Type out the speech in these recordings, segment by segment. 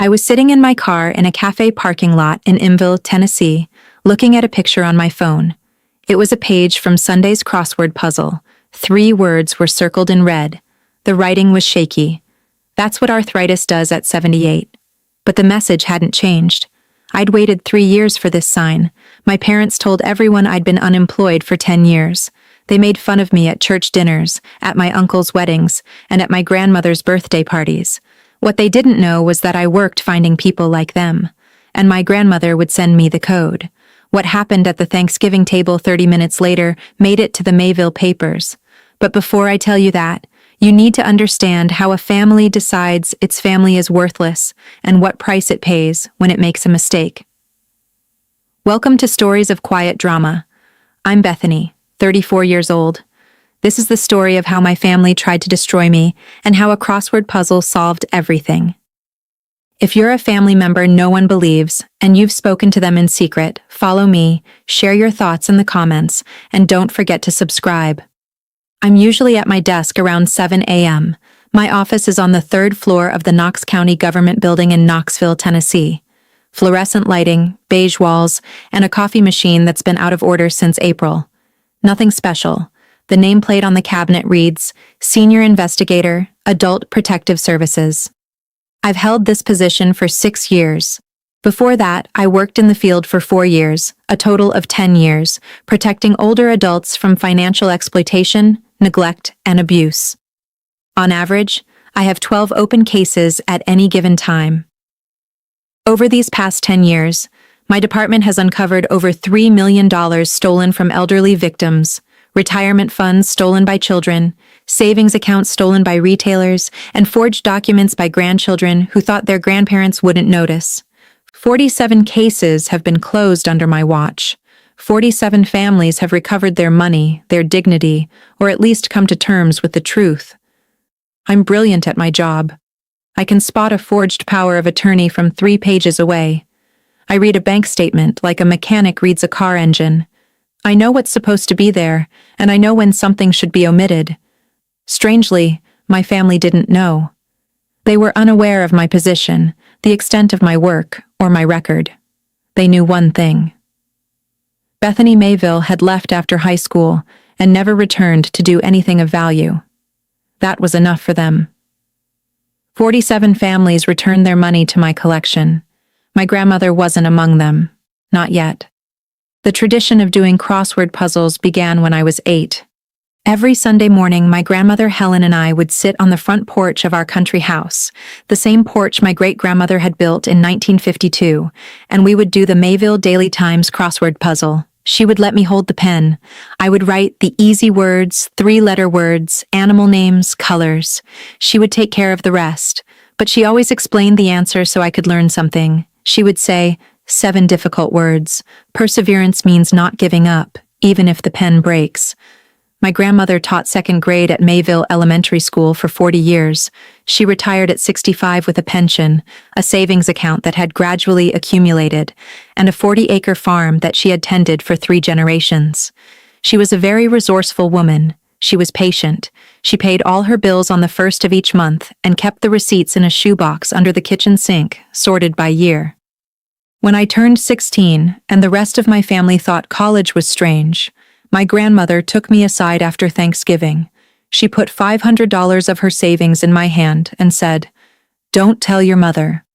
I was sitting in my car in a cafe parking lot in Inville, Tennessee, looking at a picture on my phone. It was a page from Sunday's crossword puzzle. 3 words were circled in red. The writing was shaky. That's what arthritis does at 78. But the message hadn't changed. I'd waited 3 years for this sign. My parents told everyone I'd been unemployed for 10 years. They made fun of me at church dinners, at my uncle's weddings, and at my grandmother's birthday parties. What they didn't know was that I worked finding people like them. And my grandmother would send me the code. What happened at the Thanksgiving table 30 minutes later made it to the Mayville papers. But before I tell you that, you need to understand how a family decides its family is worthless and what price it pays when it makes a mistake. Welcome to Stories of Quiet Drama. I'm Bethany, 34 years old. This is the story of how my family tried to destroy me and how a crossword puzzle solved everything. If you're a family member no one believes, and you've spoken to them in secret, follow me, share your thoughts in the comments, and don't forget to subscribe. I'm usually at my desk around 7 a.m. My office is on the 3rd floor of the Knox County Government Building in Knoxville, Tennessee. Fluorescent lighting, beige walls, and a coffee machine that's been out of order since April. Nothing special. The nameplate on the cabinet reads, Senior Investigator, Adult Protective Services. I've held this position for 6 years. Before that, I worked in the field for 4 years, a total of 10 years, protecting older adults from financial exploitation, neglect, and abuse. On average, I have 12 open cases at any given time. Over these past 10 years, my department has uncovered over $3 million stolen from elderly victims, retirement funds stolen by children, savings accounts stolen by retailers, and forged documents by grandchildren who thought their grandparents wouldn't notice. 47 cases have been closed under my watch. 47 families have recovered their money, their dignity, or at least come to terms with the truth. I'm brilliant at my job. I can spot a forged power of attorney from 3 pages away. I read a bank statement like a mechanic reads a car engine. I know what's supposed to be there, and I know when something should be omitted. Strangely, my family didn't know. They were unaware of my position, the extent of my work, or my record. They knew one thing. Bethany Mayville had left after high school and never returned to do anything of value. That was enough for them. 47 families returned their money to my collection. My grandmother wasn't among them. Not yet. The tradition of doing crossword puzzles began when I was 8. Every Sunday morning, my grandmother Helen and I would sit on the front porch of our country house, the same porch my great-grandmother had built in 1952, and we would do the Mayville Daily Times crossword puzzle. She would let me hold the pen. I would write the easy words, 3-letter words, animal names, colors. She would take care of the rest, but she always explained the answer so I could learn something. She would say, 7 difficult words. Perseverance means not giving up, even if the pen breaks. My grandmother taught 2nd grade at Mayville Elementary School for 40 years. She retired at 65 with a pension, a savings account that had gradually accumulated, and a 40-acre farm that she had tended for 3 generations. She was a very resourceful woman. She was patient. She paid all her bills on the 1st of each month and kept the receipts in a shoebox under the kitchen sink, sorted by year. When I turned 16 and the rest of my family thought college was strange, my grandmother took me aside after Thanksgiving. She put $500 of her savings in my hand and said, "Don't tell your mother.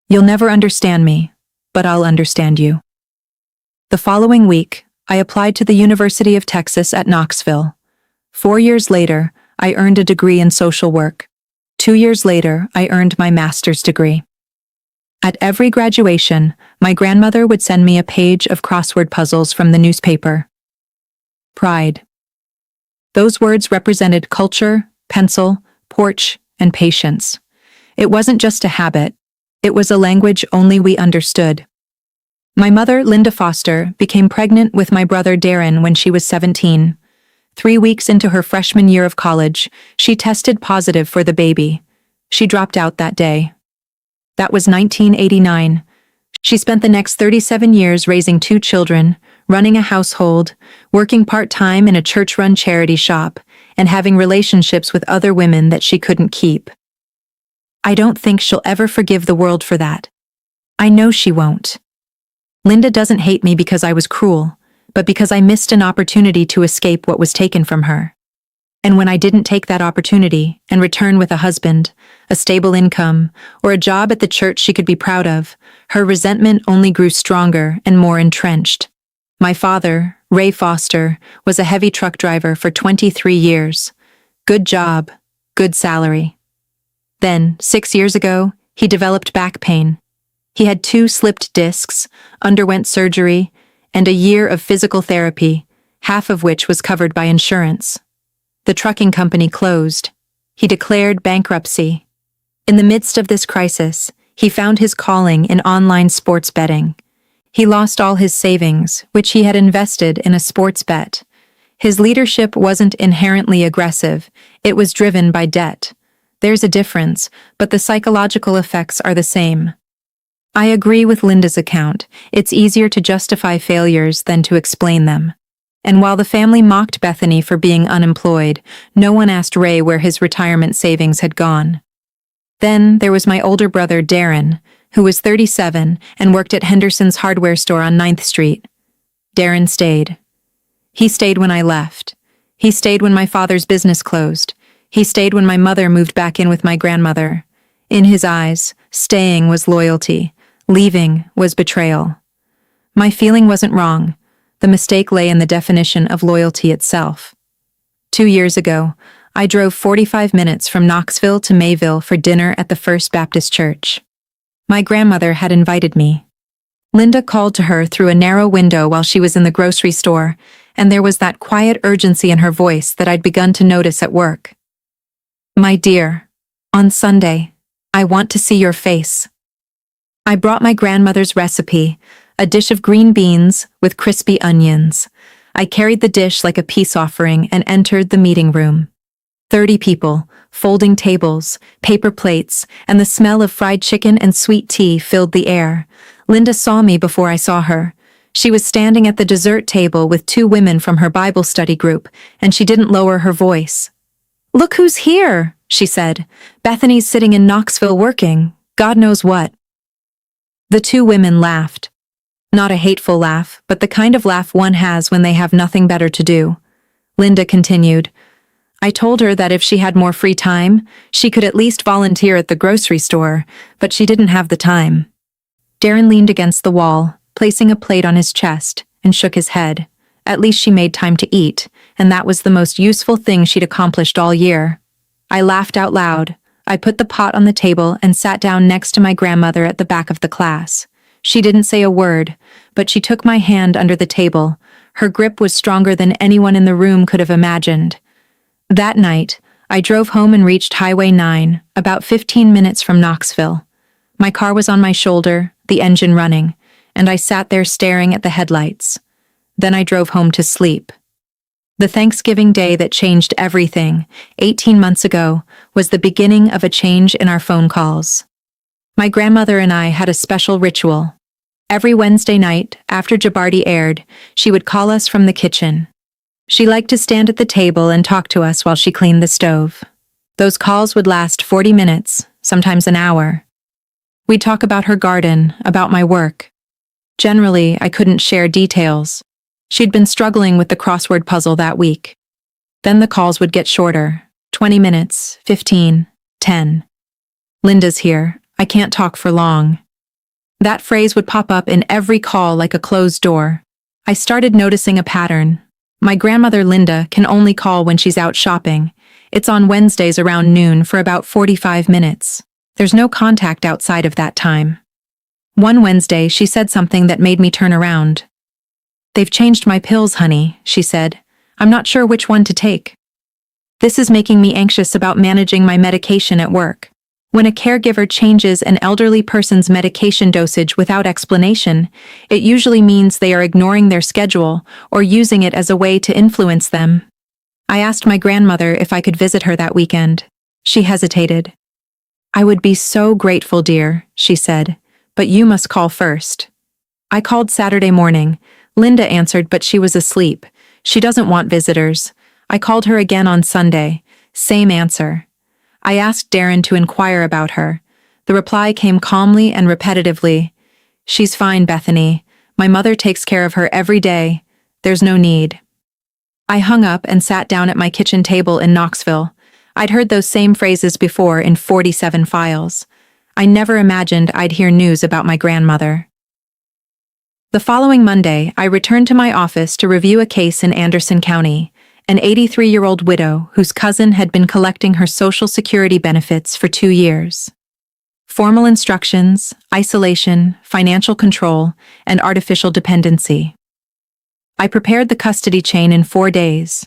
You'll never understand me, but I'll understand you." The following week, I applied to the University of Texas at Knoxville. 4 years later, I earned a degree in social work. 2 years later, I earned my master's degree. At every graduation, my grandmother would send me a page of crossword puzzles from the newspaper. Pride. Those words represented culture, pencil, porch, and patience. It wasn't just a habit. It was a language only we understood. My mother, Linda Foster, became pregnant with my brother Darren when she was 17. 3 weeks into her freshman year of college, she tested positive for the baby. She dropped out that day. That was 1989. She spent the next 37 years raising 2 children, running a household, working part-time in a church-run charity shop, and having relationships with other women that she couldn't keep. I don't think she'll ever forgive the world for that. I know she won't. Linda doesn't hate me because I was cruel, but because I missed an opportunity to escape what was taken from her. And when I didn't take that opportunity and return with a husband, a stable income, or a job at the church she could be proud of, her resentment only grew stronger and more entrenched. My father, Ray Foster, was a heavy truck driver for 23 years. Good job, good salary. Then, 6 years ago, he developed back pain. He had 2 slipped discs, underwent surgery, and a year of physical therapy, half of which was covered by insurance. The trucking company closed. He declared bankruptcy. In the midst of this crisis, he found his calling in online sports betting. He lost all his savings, which he had invested in a sports bet. His leadership wasn't inherently aggressive, it was driven by debt. There's a difference, but the psychological effects are the same. I agree with Linda's account. It's easier to justify failures than to explain them. And while the family mocked Bethany for being unemployed, no one asked Ray where his retirement savings had gone. Then there was my older brother Darren, who was 37 and worked at Henderson's hardware store on 9th Street. Darren stayed. He stayed when I left. He stayed when my father's business closed. He stayed when my mother moved back in with my grandmother. In his eyes, staying was loyalty. Leaving was betrayal. My feeling wasn't wrong. The mistake lay in the definition of loyalty itself. 2 years ago, I drove 45 minutes from Knoxville to Mayville for dinner at the First Baptist Church. My grandmother had invited me. Linda called to her through a narrow window while she was in the grocery store, and there was that quiet urgency in her voice that I'd begun to notice at work. "My dear, on Sunday, I want to see your face." I brought my grandmother's recipe, a dish of green beans with crispy onions. I carried the dish like a peace offering and entered the meeting room. 30 people, folding tables, paper plates, and the smell of fried chicken and sweet tea filled the air. Linda saw me before I saw her. She was standing at the dessert table with 2 women from her Bible study group, and she didn't lower her voice. "Look who's here," she said. "Bethany's sitting in Knoxville working, God knows what." The 2 women laughed. Not a hateful laugh, but the kind of laugh one has when they have nothing better to do. Linda continued, "I told her that if she had more free time, she could at least volunteer at the grocery store, but she didn't have the time." Darren leaned against the wall, placing a plate on his chest, and shook his head. At least she made time to eat, and that was the most useful thing she'd accomplished all year. I laughed out loud. I put the pot on the table and sat down next to my grandmother at the back of the class. She didn't say a word, but she took my hand under the table. Her grip was stronger than anyone in the room could have imagined. That night, I drove home and reached Highway 9, about 15 minutes from Knoxville. My car was on my shoulder, the engine running, and I sat there staring at the headlights. Then I drove home to sleep. The Thanksgiving day that changed everything, 18 months ago, was the beginning of a change in our phone calls. My grandmother and I had a special ritual. Every Wednesday night, after Jeopardy aired, she would call us from the kitchen. She liked to stand at the table and talk to us while she cleaned the stove. Those calls would last 40 minutes, sometimes an hour. We'd talk about her garden, about my work. Generally, I couldn't share details. She'd been struggling with the crossword puzzle that week. Then the calls would get shorter, 20 minutes, 15, 10. "Linda's here. I can't talk for long." That phrase would pop up in every call like a closed door. I started noticing a pattern. My grandmother Linda can only call when she's out shopping. It's on Wednesdays around noon for about 45 minutes. There's no contact outside of that time. One Wednesday, she said something that made me turn around. "They've changed my pills, honey," she said. "I'm not sure which one to take. This is making me anxious about managing my medication at work." When a caregiver changes an elderly person's medication dosage without explanation, it usually means they are ignoring their schedule or using it as a way to influence them. I asked my grandmother if I could visit her that weekend. She hesitated. "I would be so grateful, dear," she said, "but you must call first." I called Saturday morning. Linda answered, but she was asleep. She doesn't want visitors. I called her again on Sunday. Same answer. I asked Darren to inquire about her. The reply came calmly and repetitively. "She's fine, Bethany. My mother takes care of her every day. There's no need." I hung up and sat down at my kitchen table in Knoxville. I'd heard those same phrases before in 47 files. I never imagined I'd hear news about my grandmother. The following Monday, I returned to my office to review a case in Anderson County, an 83-year-old widow whose cousin had been collecting her Social Security benefits for 2 years. Formal instructions, isolation, financial control, and artificial dependency. I prepared the custody chain in 4 days.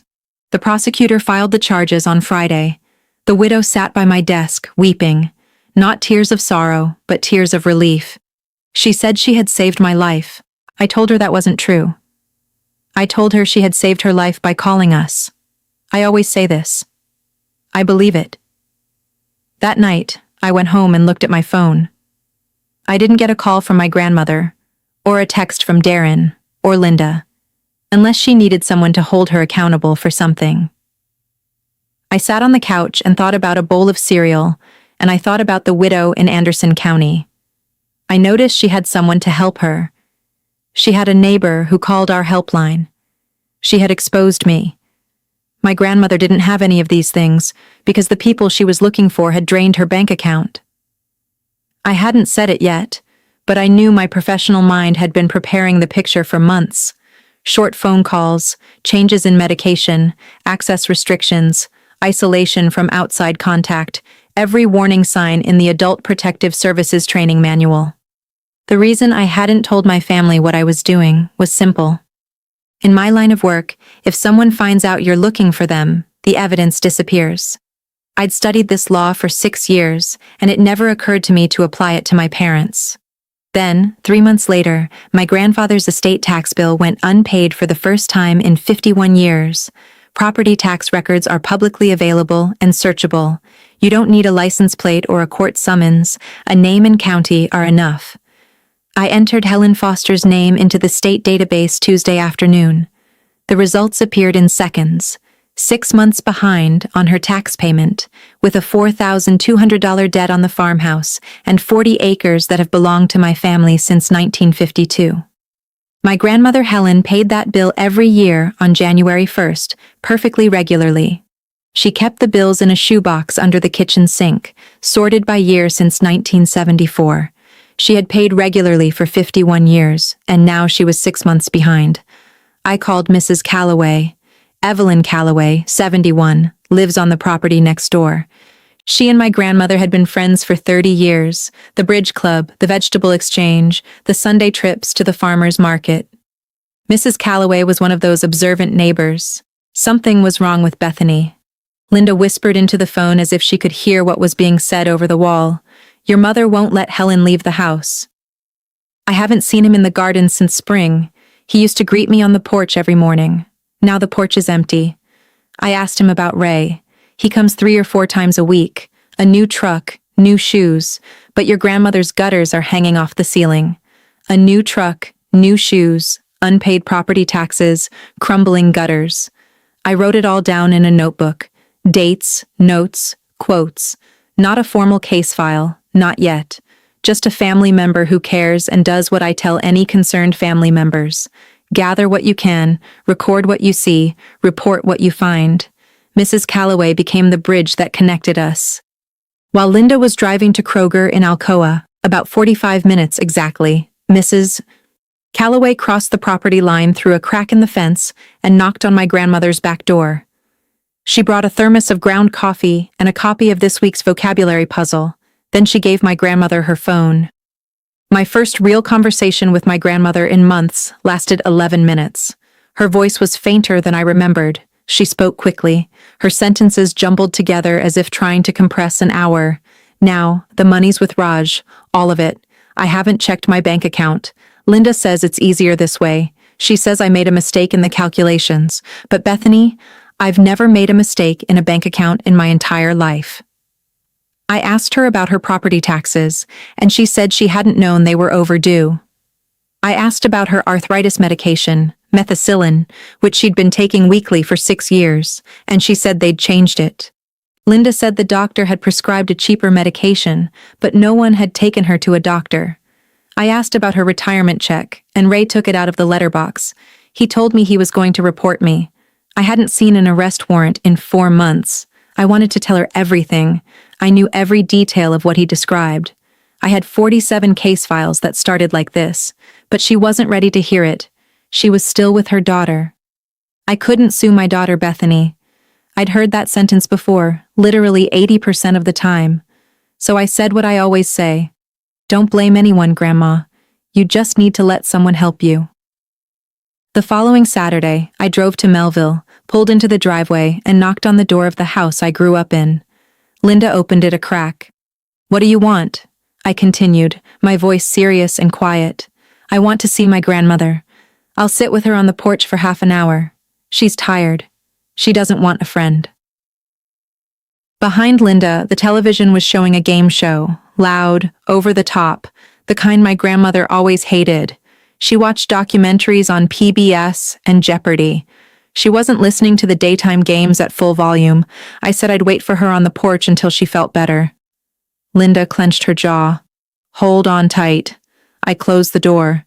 The prosecutor filed the charges on Friday. The widow sat by my desk, weeping, not tears of sorrow, but tears of relief. She said she had saved my life. I told her that wasn't true. I told her she had saved her life by calling us. I always say this. I believe it. That night, I went home and looked at my phone. I didn't get a call from my grandmother, or a text from Darren, or Linda, unless she needed someone to hold her accountable for something. I sat on the couch and thought about a bowl of cereal, and I thought about the widow in Anderson County. I noticed she had someone to help her. She had a neighbor who called our helpline. She had exposed me. My grandmother didn't have any of these things because the people she was looking for had drained her bank account. I hadn't said it yet, but I knew my professional mind had been preparing the picture for months. Short phone calls, changes in medication, access restrictions, isolation from outside contact, every warning sign in the Adult Protective Services training manual. The reason I hadn't told my family what I was doing was simple. In my line of work, if someone finds out you're looking for them, the evidence disappears. I'd studied this law for 6 years, and it never occurred to me to apply it to my parents. Then, 3 months later, my grandfather's estate tax bill went unpaid for the first time in 51 years. Property tax records are publicly available and searchable. You don't need a license plate or a court summons. A name and county are enough. I entered Helen Foster's name into the state database Tuesday afternoon. The results appeared in seconds. 6 months behind on her tax payment, with a $4,200 debt on the farmhouse and 40 acres that have belonged to my family since 1952. My grandmother Helen paid that bill every year on January 1st, perfectly regularly. She kept the bills in a shoebox under the kitchen sink, sorted by year since 1974. She had paid regularly for 51 years, and now she was 6 months behind. I called Mrs. Calloway. Evelyn Calloway, 71, lives on the property next door. She and my grandmother had been friends for 30 years, the bridge club, the vegetable exchange, the Sunday trips to the farmer's market. Mrs. Calloway was one of those observant neighbors. Something was wrong with Bethany. Linda whispered into the phone as if she could hear what was being said over the wall. "Your mother won't let Helen leave the house." I haven't seen him in the garden since spring. He used to greet me on the porch every morning. Now the porch is empty. I asked him about Ray. He comes 3 or 4 times a week. A new truck, new shoes, but your grandmother's gutters are hanging off the ceiling. A new truck, new shoes, unpaid property taxes, crumbling gutters. I wrote it all down in a notebook. Dates, notes, quotes. Not a formal case file, not yet. Just a family member who cares and does what I tell any concerned family members. Gather what you can, record what you see, report what you find. Mrs. Calloway became the bridge that connected us. While Linda was driving to Kroger in Alcoa, about 45 minutes exactly, Mrs. Calloway crossed the property line through a crack in the fence and knocked on my grandmother's back door. She brought a thermos of ground coffee and a copy of this week's vocabulary puzzle. Then she gave my grandmother her phone. My first real conversation with my grandmother in months lasted 11 minutes. Her voice was fainter than I remembered. She spoke quickly, her sentences jumbled together as if trying to compress an hour. "Now, the money's with Raj, all of it. I haven't checked my bank account. Linda says it's easier this way. She says I made a mistake in the calculations. But Bethany, I've never made a mistake in a bank account in my entire life." I asked her about her property taxes, and she said she hadn't known they were overdue. I asked about her arthritis medication, methicillin, which she'd been taking weekly for 6 years, and she said they'd changed it. Linda said the doctor had prescribed a cheaper medication, but no one had taken her to a doctor. I asked about her retirement check, and Ray took it out of the letterbox. He told me he was going to report me. I hadn't seen an arrest warrant in 4 months. I wanted to tell her everything. I knew every detail of what he described. I had 47 case files that started like this, but she wasn't ready to hear it. She was still with her daughter. I couldn't sue my daughter Bethany. I'd heard that sentence before, literally 80% of the time. So I said what I always say. Don't blame anyone, Grandma. You just need to let someone help you. The following Saturday, I drove to Melville, pulled into the driveway, and knocked on the door of the house I grew up in. Linda opened it a crack. "What do you want?" I continued, my voice serious and quiet. "I want to see my grandmother. I'll sit with her on the porch for half an hour. She's tired. She doesn't want a friend." Behind Linda, the television was showing a game show, loud, over the top, the kind my grandmother always hated. She watched documentaries on PBS and Jeopardy. She wasn't listening to the daytime games at full volume. I said I'd wait for her on the porch until she felt better. Linda clenched her jaw. "Hold on tight." I closed the door.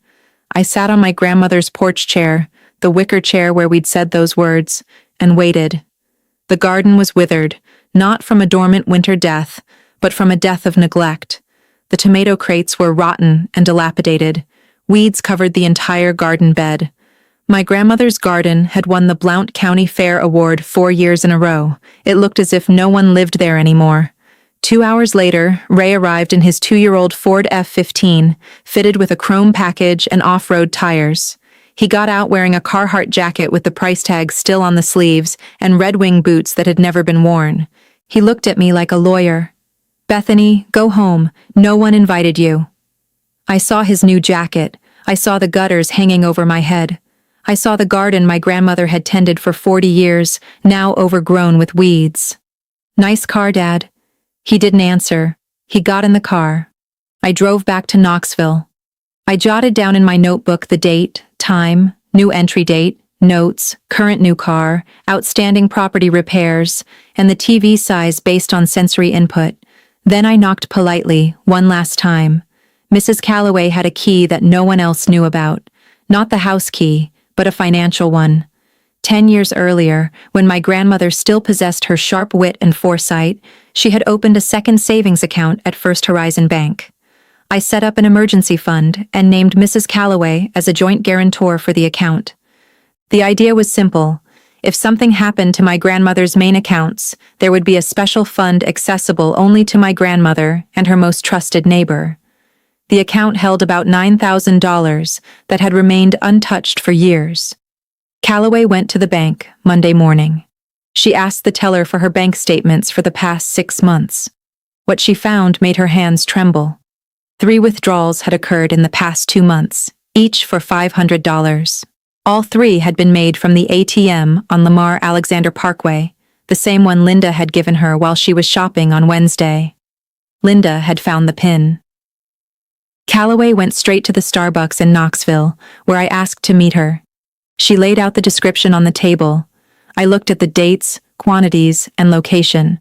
I sat on my grandmother's porch chair, the wicker chair where we'd said those words, and waited. The garden was withered, not from a dormant winter death, but from a death of neglect. The tomato crates were rotten and dilapidated. Weeds covered the entire garden bed. My grandmother's garden had won the Blount County Fair Award 4 years in a row. It looked as if no one lived there anymore. 2 hours later, Ray arrived in his 2-year-old Ford F-15, fitted with a chrome package and off-road tires. He got out wearing a Carhartt jacket with the price tag still on the sleeves and Red Wing boots that had never been worn. He looked at me like a lawyer. "Bethany, go home. No one invited you." I saw his new jacket. I saw the gutters hanging over my head. I saw the garden my grandmother had tended for 40 years, now overgrown with weeds. "Nice car, Dad." He didn't answer. He got in the car. I drove back to Knoxville. I jotted down in my notebook the date, time, new entry date, notes, current new car, outstanding property repairs, and the TV size based on sensory input. Then I knocked politely, one last time. Mrs. Calloway had a key that no one else knew about. Not the house key, but a financial one. 10 years earlier, when my grandmother still possessed her sharp wit and foresight, she had opened a second savings account at First Horizon Bank. I set up an emergency fund and named Mrs. Calloway as a joint guarantor for the account. The idea was simple. If something happened to my grandmother's main accounts, there would be a special fund accessible only to my grandmother and her most trusted neighbor. The account held about $9,000 that had remained untouched for years. Calloway went to the bank Monday morning. She asked the teller for her bank statements for the past 6 months. What she found made her hands tremble. 3 withdrawals had occurred in the past 2 months, each for $500. All 3 had been made from the ATM on Lamar Alexander Parkway, the same one Linda had given her while she was shopping on Wednesday. Linda had found the PIN. Calloway went straight to the Starbucks in Knoxville, where I asked to meet her. She laid out the description on the table. I looked at the dates, quantities, and location.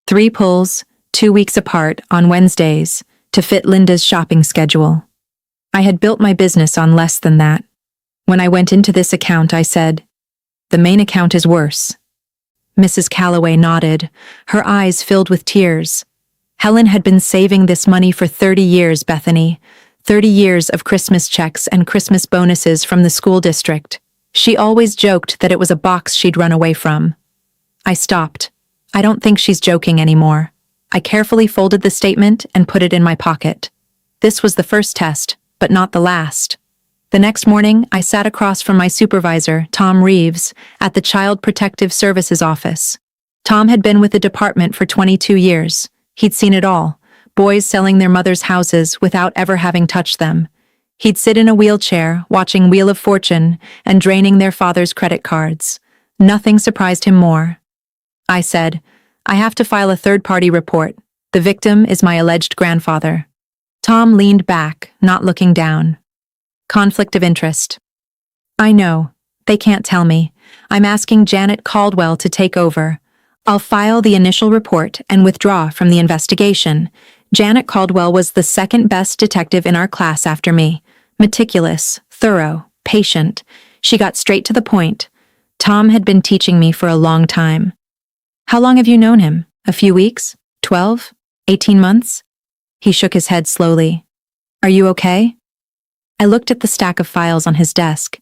3 pulls, 2 weeks apart on Wednesdays, to fit Linda's shopping schedule. I had built my business on less than that. When I went into this account, I said, "The main account is worse." Mrs. Calloway nodded, her eyes filled with tears. "Helen had been saving this money for 30 years, Bethany. 30 years of Christmas checks and Christmas bonuses from the school district. She always joked that it was a box she'd run away from." I stopped. I don't think she's joking anymore. I carefully folded the statement and put it in my pocket. This was the first test, but not the last. The next morning, I sat across from my supervisor, Tom Reeves, at the Child Protective Services office. Tom had been with the department for 22 years. He'd seen it all. Boys selling their mothers' houses without ever having touched them. He'd sit in a wheelchair, watching Wheel of Fortune and draining their father's credit cards. Nothing surprised him more. I said, "I have to file a third-party report. The victim is my alleged grandfather." Tom leaned back, not looking down. "Conflict of interest." "I know. They can't tell me. I'm asking Janet Caldwell to take over. I'll file the initial report and withdraw from the investigation. Janet Caldwell was the second best detective in our class after me. Meticulous, thorough, patient. She got straight to the point. Tom had been teaching me for a long time. How long have you known him? A few weeks? 12? 18 months? He shook his head slowly. Are you okay? I looked at the stack of files on his desk.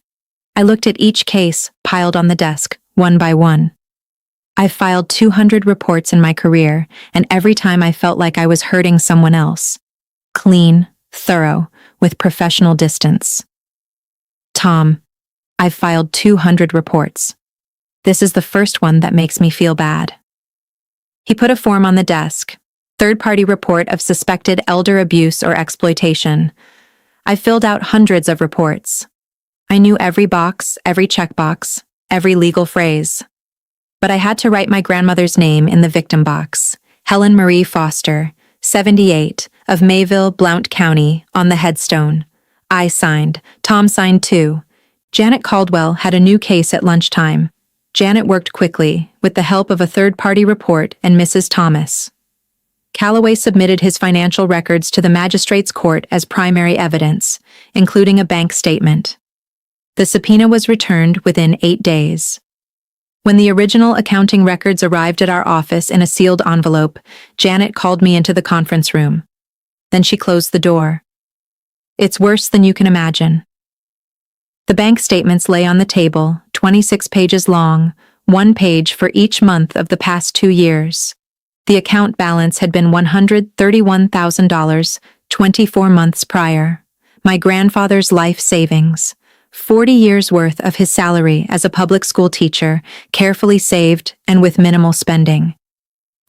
I looked at each case piled on the desk, one by one. I've filed 200 reports in my career, and every time I felt like I was hurting someone else. Clean, thorough, with professional distance. Tom, I've filed 200 reports. This is the first one that makes me feel bad. He put a form on the desk. Third-party report of suspected elder abuse or exploitation. I filled out hundreds of reports. I knew every box, every checkbox, every legal phrase. But I had to write my grandmother's name in the victim box. Helen Marie Foster, 78, of Mayville, Blount County, on the headstone. I signed. Tom signed too. Janet Caldwell had a new case at lunchtime. Janet worked quickly, with the help of a third-party report and Mrs. Thomas. Calloway submitted his financial records to the magistrate's court as primary evidence, including a bank statement. The subpoena was returned within 8 days. When the original accounting records arrived at our office in a sealed envelope, Janet called me into the conference room. Then she closed the door. It's worse than you can imagine. The bank statements lay on the table, 26 pages long, 1 page for each month of the past 2 years. The account balance had been $131,000, 24 months prior. My grandfather's life savings. 40 years' worth of his salary as a public school teacher, carefully saved and with minimal spending.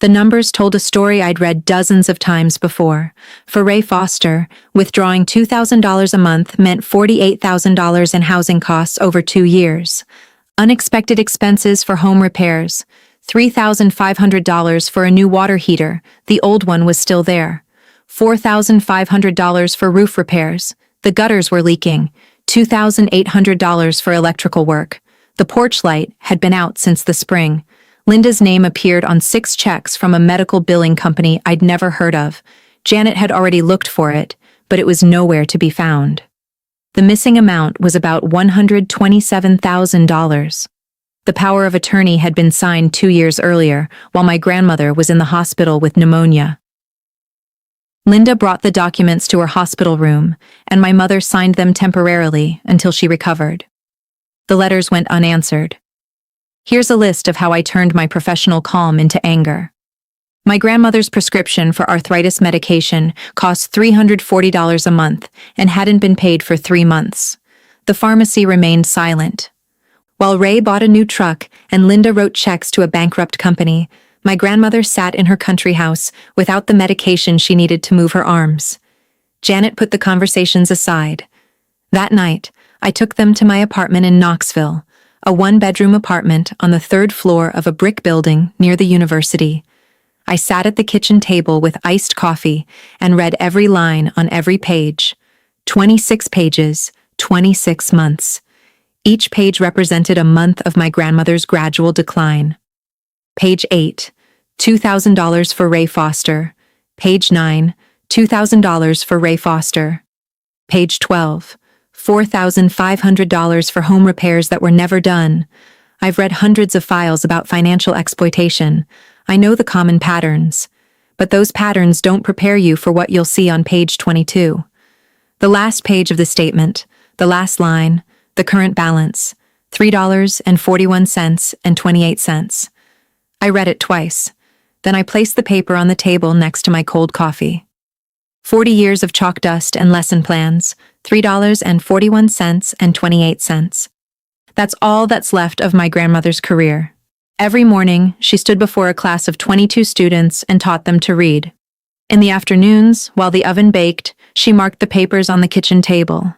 The numbers told a story I'd read dozens of times before. For Ray Foster, withdrawing $2,000 a month meant $48,000 in housing costs over 2 years. Unexpected expenses for home repairs. $3,500 for a new water heater, the old one was still there. $4,500 for roof repairs, the gutters were leaking. $2,800 for electrical work. The porch light had been out since the spring. Linda's name appeared on 6 checks from a medical billing company I'd never heard of. Janet had already looked for it, but it was nowhere to be found. The missing amount was about $127,000. The power of attorney had been signed 2 years earlier, while my grandmother was in the hospital with pneumonia. Linda brought the documents to her hospital room, and my mother signed them temporarily until she recovered. The letters went unanswered. Here's a list of how I turned my professional calm into anger. My grandmother's prescription for arthritis medication cost $340 a month and hadn't been paid for 3 months. The pharmacy remained silent. While Ray bought a new truck and Linda wrote checks to a bankrupt company, my grandmother sat in her country house without the medication she needed to move her arms. Janet put the conversations aside. That night, I took them to my apartment in Knoxville, a 1-bedroom apartment on the 3rd floor of a brick building near the university. I sat at the kitchen table with iced coffee and read every line on every page. 26 pages, 26 months. Each page represented a month of my grandmother's gradual decline. Page 8, $2,000 for Ray Foster. Page 9, $2,000 for Ray Foster. Page 12, $4,500 for home repairs that were never done. I've read hundreds of files about financial exploitation. I know the common patterns. But those patterns don't prepare you for what you'll see on page 22. The last page of the statement, the last line, the current balance, $3.41.28. I read it twice. Then I placed the paper on the table next to my cold coffee. 40 years of chalk dust and lesson plans, $3.41.28. That's all that's left of my grandmother's career. Every morning, she stood before a class of 22 students and taught them to read. In the afternoons, while the oven baked, she marked the papers on the kitchen table.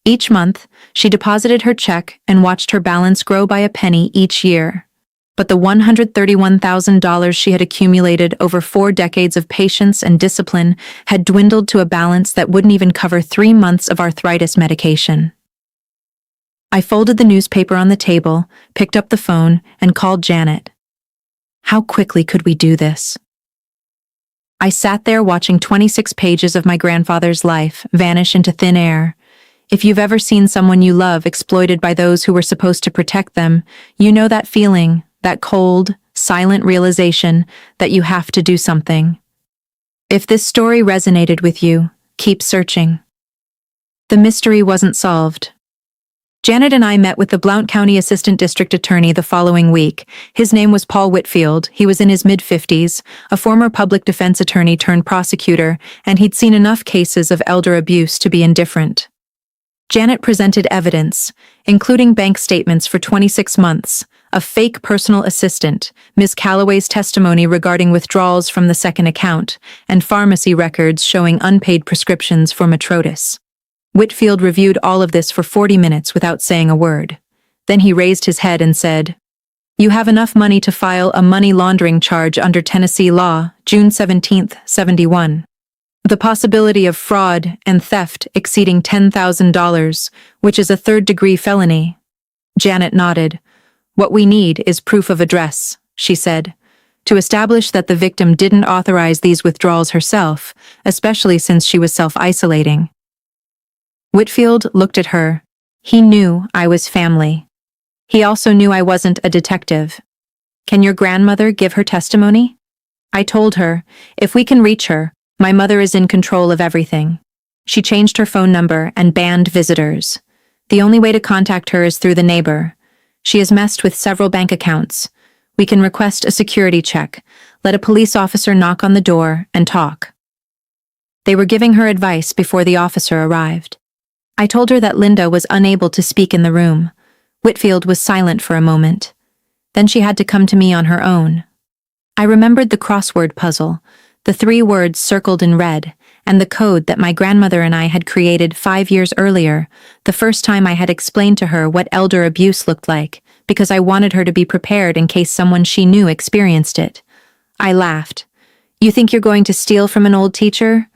Each month, she deposited her check and watched her balance grow by a penny each year. But the $131,000 she had accumulated over 4 decades of patience and discipline had dwindled to a balance that wouldn't even cover 3 months of arthritis medication. I folded the newspaper on the table, picked up the phone, and called Janet. How quickly could we do this? I sat there watching 26 pages of my grandfather's life vanish into thin air. If you've ever seen someone you love exploited by those who were supposed to protect them, you know that feeling, that cold, silent realization that you have to do something. If this story resonated with you, keep searching. The mystery wasn't solved. Janet and I met with the Blount County Assistant District Attorney the following week. His name was Paul Whitfield. He was in his mid-50s, a former public defense attorney turned prosecutor, and he'd seen enough cases of elder abuse to be indifferent. Janet presented evidence, including bank statements for 26 months, a fake personal assistant, Ms. Calloway's testimony regarding withdrawals from the second account, and pharmacy records showing unpaid prescriptions for Metrotis. Whitfield reviewed all of this for 40 minutes without saying a word. Then he raised his head and said, "You have enough money to file a money laundering charge under Tennessee law, June 17, 71. The possibility of fraud and theft exceeding $10,000, which is a third-degree felony." Janet nodded. "What we need is proof of address," she said, "to establish that the victim didn't authorize these withdrawals herself, especially since she was self-isolating." Whitfield looked at her. He knew I was family. He also knew I wasn't a detective. "Can your grandmother give her testimony?" I told her, "If we can reach her, my mother is in control of everything." She changed her phone number and banned visitors. "The only way to contact her is through the neighbor. She has messed with several bank accounts. We can request a security check, let a police officer knock on the door, and talk." They were giving her advice before the officer arrived. I told her that Linda was unable to speak in the room. Whitfield was silent for a moment. Then she had to come to me on her own. I remembered the crossword puzzle, the 3 words circled in red, and the code that my grandmother and I had created 5 years earlier, the first time I had explained to her what elder abuse looked like, because I wanted her to be prepared in case someone she knew experienced it. I laughed. "You think you're going to steal from an old teacher?"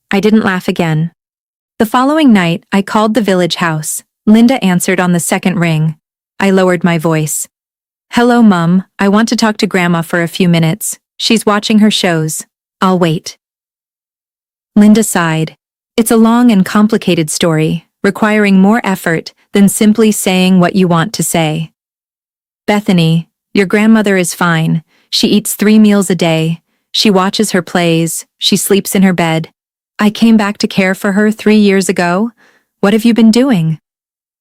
I didn't laugh again. The following night, I called the village house. Linda answered on the second ring. I lowered my voice. "Hello, Mum. I want to talk to Grandma for a few minutes. She's watching her shows. I'll wait." Linda sighed. "It's a long and complicated story, requiring more effort than simply saying what you want to say. Bethany, your grandmother is fine. She eats 3 meals a day. She watches her plays. She sleeps in her bed. I came back to care for her 3 years ago. What have you been doing?"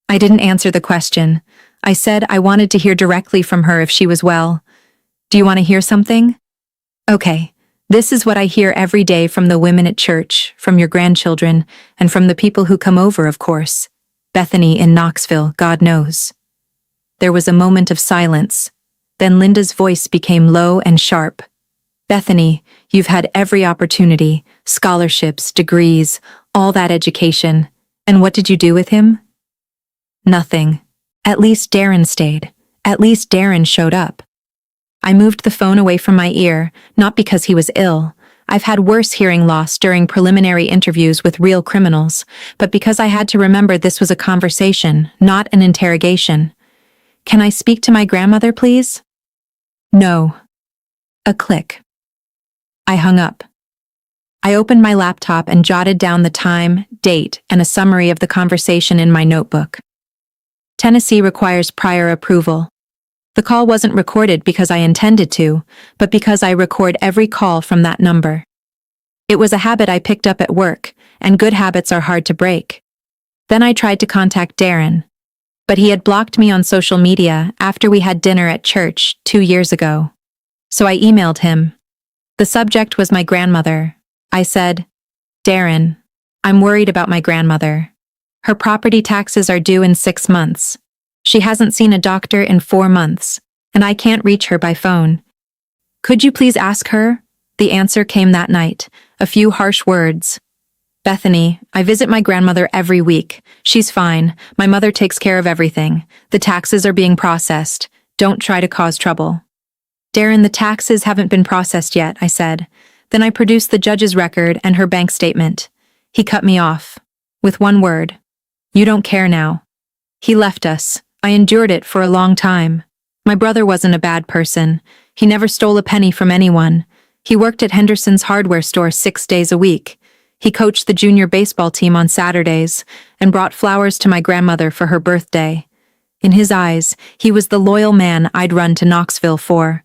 I didn't answer the question. I said I wanted to hear directly from her if she was well. "Do you want to hear something?" "Okay. This is what I hear every day from the women at church, from your grandchildren, and from the people who come over, of course. Bethany in Knoxville, God knows." There was a moment of silence. Then Linda's voice became low and sharp. "Bethany, you've had every opportunity, scholarships, degrees, all that education. And what did you do with him?" "Nothing. At least Darren stayed. At least Darren showed up." I moved the phone away from my ear, not because he was ill. I've had worse hearing loss during preliminary interviews with real criminals, but because I had to remember this was a conversation, not an interrogation. "Can I speak to my grandmother, please?" "No." A click. I hung up. I opened my laptop and jotted down the time, date, and a summary of the conversation in my notebook. Tennessee requires prior approval. The call wasn't recorded because I intended to, but because I record every call from that number. It was a habit I picked up at work, and good habits are hard to break. Then I tried to contact Darren, but he had blocked me on social media after we had dinner at church 2 years ago. So I emailed him. The subject was my grandmother. I said, "Darren, I'm worried about my grandmother. Her property taxes are due in 6 months. She hasn't seen a doctor in 4 months, and I can't reach her by phone. Could you please ask her?" The answer came that night, a few harsh words. "Bethany, I visit my grandmother every week. She's fine. My mother takes care of everything. The taxes are being processed. Don't try to cause trouble." "Darren, the taxes haven't been processed yet," I said. Then I produced the judge's record and her bank statement. He cut me off. With one word. "You don't care now." He left us. I endured it for a long time. My brother wasn't a bad person. He never stole a penny from anyone. He worked at Henderson's hardware store 6 days a week. He coached the junior baseball team on Saturdays and brought flowers to my grandmother for her birthday. In his eyes, he was the loyal man I'd run to Knoxville for.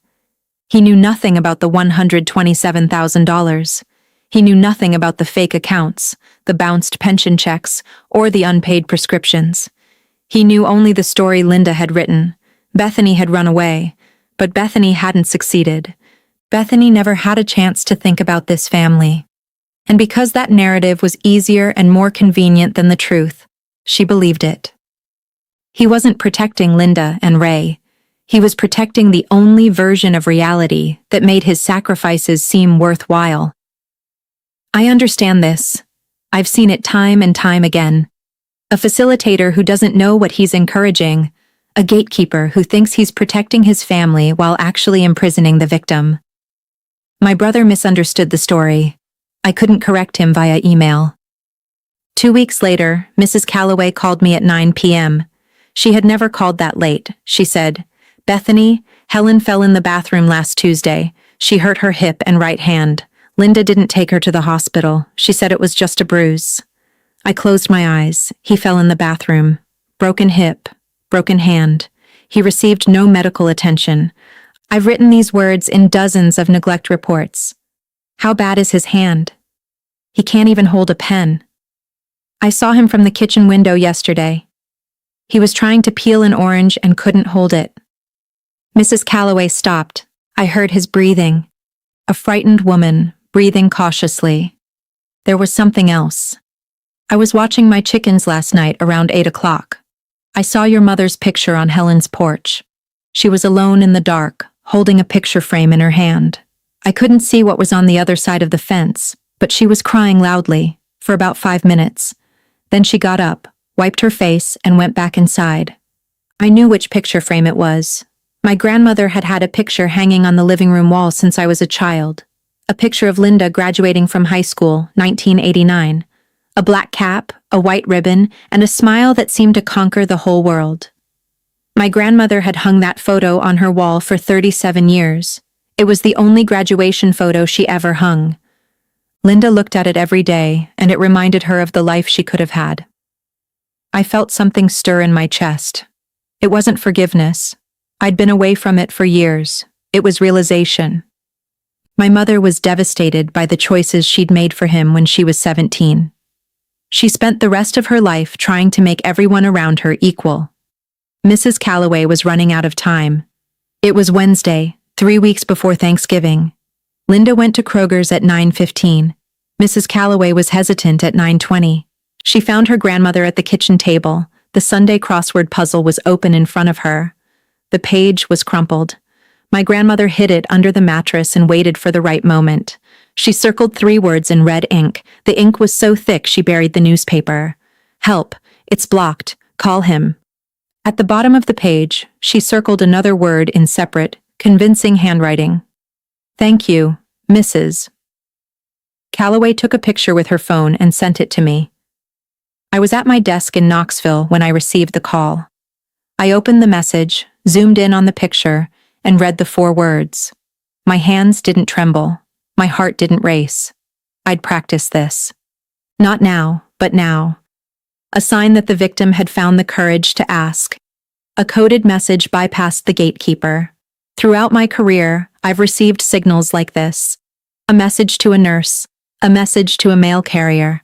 He knew nothing about the $127,000. He knew nothing about the fake accounts, the bounced pension checks, or the unpaid prescriptions. He knew only the story Linda had written. Bethany had run away, but Bethany hadn't succeeded. Bethany never had a chance to think about this family. And because that narrative was easier and more convenient than the truth, she believed it. He wasn't protecting Linda and Ray. He was protecting the only version of reality that made his sacrifices seem worthwhile. I understand this. I've seen it time and time again. A facilitator who doesn't know what he's encouraging, a gatekeeper who thinks he's protecting his family while actually imprisoning the victim. My brother misunderstood the story. I couldn't correct him via email. 2 weeks later, Mrs. Calloway called me at 9 p.m. She had never called that late. She said, "Bethany, Helen fell in the bathroom last Tuesday. She hurt her hip and right hand. Linda didn't take her to the hospital. She said it was just a bruise." I closed my eyes. He fell in the bathroom. Broken hip, broken hand. He received no medical attention. I've written these words in dozens of neglect reports. How bad is his hand? He can't even hold a pen. I saw him from the kitchen window yesterday. He was trying to peel an orange and couldn't hold it. Mrs. Calloway stopped. I heard his breathing. A frightened woman, breathing cautiously. There was something else. I was watching my chickens last night around 8 o'clock. I saw your mother's picture on Helen's porch. She was alone in the dark, holding a picture frame in her hand. I couldn't see what was on the other side of the fence, but she was crying loudly, for about 5 minutes. Then she got up, wiped her face, and went back inside. I knew which picture frame it was. My grandmother had had a picture hanging on the living room wall since I was a child. A picture of Linda graduating from high school, 1989. A black cap, a white ribbon, and a smile that seemed to conquer the whole world. My grandmother had hung that photo on her wall for 37 years. It was the only graduation photo she ever hung. Linda looked at it every day, and it reminded her of the life she could have had. I felt something stir in my chest. It wasn't forgiveness. I'd been away from it for years. It was realization. My mother was devastated by the choices she'd made for him when she was 17. She spent the rest of her life trying to make everyone around her equal. Mrs. Calloway was running out of time. It was Wednesday, 3 weeks before Thanksgiving. Linda went to Kroger's at 9:15. Mrs. Calloway was hesitant at 9:20. She found her grandmother at the kitchen table. The Sunday crossword puzzle was open in front of her. The page was crumpled. My grandmother hid it under the mattress and waited for the right moment. She circled 3 words in red ink. The ink was so thick she buried the newspaper. "Help, it's blocked. Call him." At the bottom of the page, she circled another word in separate, convincing handwriting. "Thank you, Mrs." Calloway took a picture with her phone and sent it to me. I was at my desk in Knoxville when I received the call. I opened the message, zoomed in on the picture, and read the 4 words. My hands didn't tremble. My heart didn't race. I'd practiced this. Not now, but now. A sign that the victim had found the courage to ask. A coded message bypassed the gatekeeper. Throughout my career, I've received signals like this. A message to a nurse, a message to a mail carrier,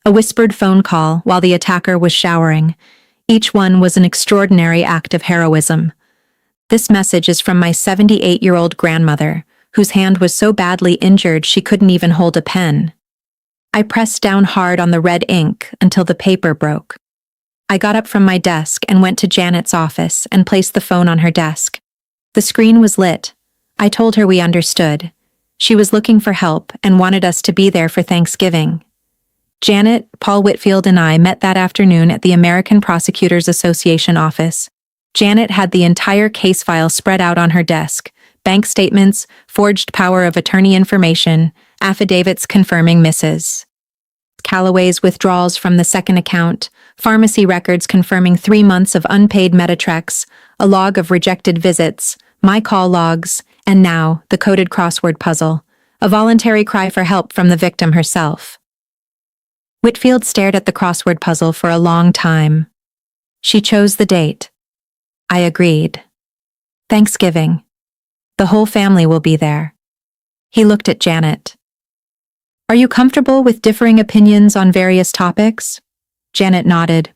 a whispered phone call while the attacker was showering. Each one was an extraordinary act of heroism. This message is from my 78-year-old grandmother, whose hand was so badly injured she couldn't even hold a pen. I pressed down hard on the red ink until the paper broke. I got up from my desk and went to Janet's office and placed the phone on her desk. The screen was lit. I told her we understood. She was looking for help and wanted us to be there for Thanksgiving. Janet, Paul Whitfield, and I met that afternoon at the American Prosecutors Association office. Janet had the entire case file spread out on her desk. Bank statements, forged power of attorney information, affidavits confirming Mrs. Calloway's withdrawals from the second account, pharmacy records confirming 3 months of unpaid Meditrex, a log of rejected visits, my call logs, And now, the coded crossword puzzle, a voluntary cry for help from the victim herself. Whitfield stared at the crossword puzzle for a long time. She chose the date. I agreed. Thanksgiving. The whole family will be there. He looked at Janet. Are you comfortable with differing opinions on various topics? Janet nodded.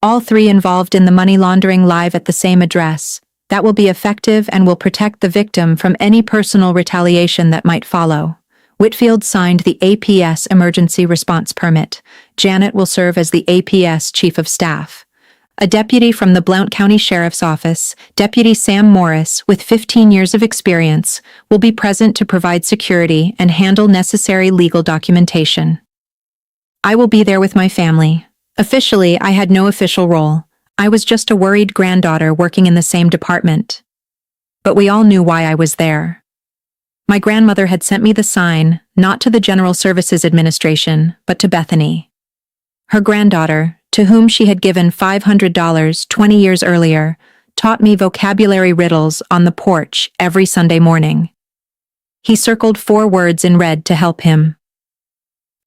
All three involved in the money laundering live at the same address. That will be effective and will protect the victim from any personal retaliation that might follow. Whitfield signed the APS emergency response permit. Janet will serve as the APS chief of staff. A deputy from the Blount County Sheriff's Office, Deputy Sam Morris, with 15 years of experience, will be present to provide security and handle necessary legal documentation. I will be there with my family. Officially, I had no official role. I was just a worried granddaughter working in the same department. But we all knew why I was there. My grandmother had sent me the sign, not to the General Services Administration, but to Bethany. Her granddaughter, to whom she had given $500 20 years earlier, taught me vocabulary riddles on the porch every Sunday morning. He circled 4 words in red to help him.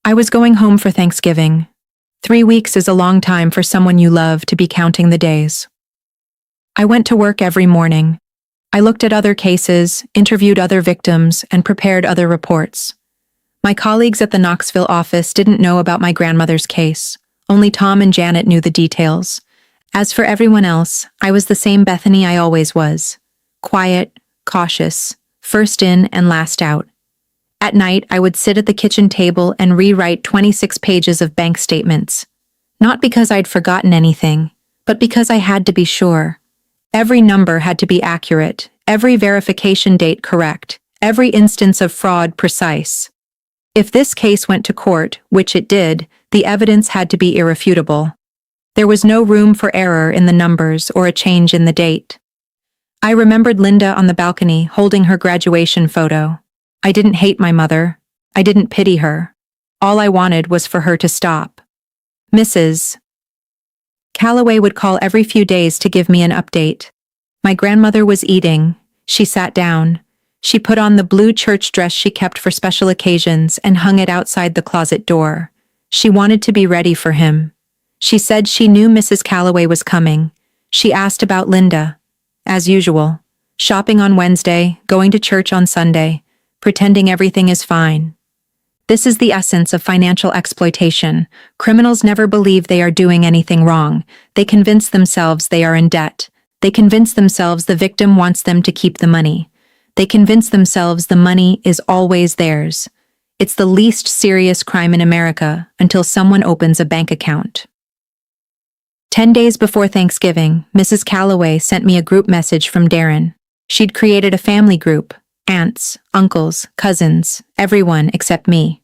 I was going home for Thanksgiving. 3 weeks is a long time for someone you love to be counting the days. I went to work every morning. I looked at other cases, interviewed other victims, and prepared other reports. My colleagues at the Knoxville office didn't know about my grandmother's case. Only Tom and Janet knew the details. As for everyone else, I was the same Bethany I always was. Quiet, cautious, first in and last out. At night, I would sit at the kitchen table and rewrite 26 pages of bank statements. Not because I'd forgotten anything, but because I had to be sure. Every number had to be accurate, every verification date correct, every instance of fraud precise. If this case went to court, which it did, the evidence had to be irrefutable. There was no room for error in the numbers or a change in the date. I remembered Linda on the balcony holding her graduation photo. I didn't hate my mother. I didn't pity her. All I wanted was for her to stop. Mrs. Calloway would call every few days to give me an update. My grandmother was eating. She sat down. She put on the blue church dress she kept for special occasions and hung it outside the closet door. She wanted to be ready for him. She said she knew Mrs. Calloway was coming. She asked about Linda. As usual, shopping on Wednesday, going to church on Sunday, pretending everything is fine. This is the essence of financial exploitation. Criminals never believe they are doing anything wrong. They convince themselves they are in debt. They convince themselves the victim wants them to keep the money. They convince themselves the money is always theirs. It's the least serious crime in America until someone opens a bank account. 10 days before Thanksgiving, Mrs. Calloway sent me a group message from Darren. She'd created a family group, aunts, uncles, cousins, everyone except me.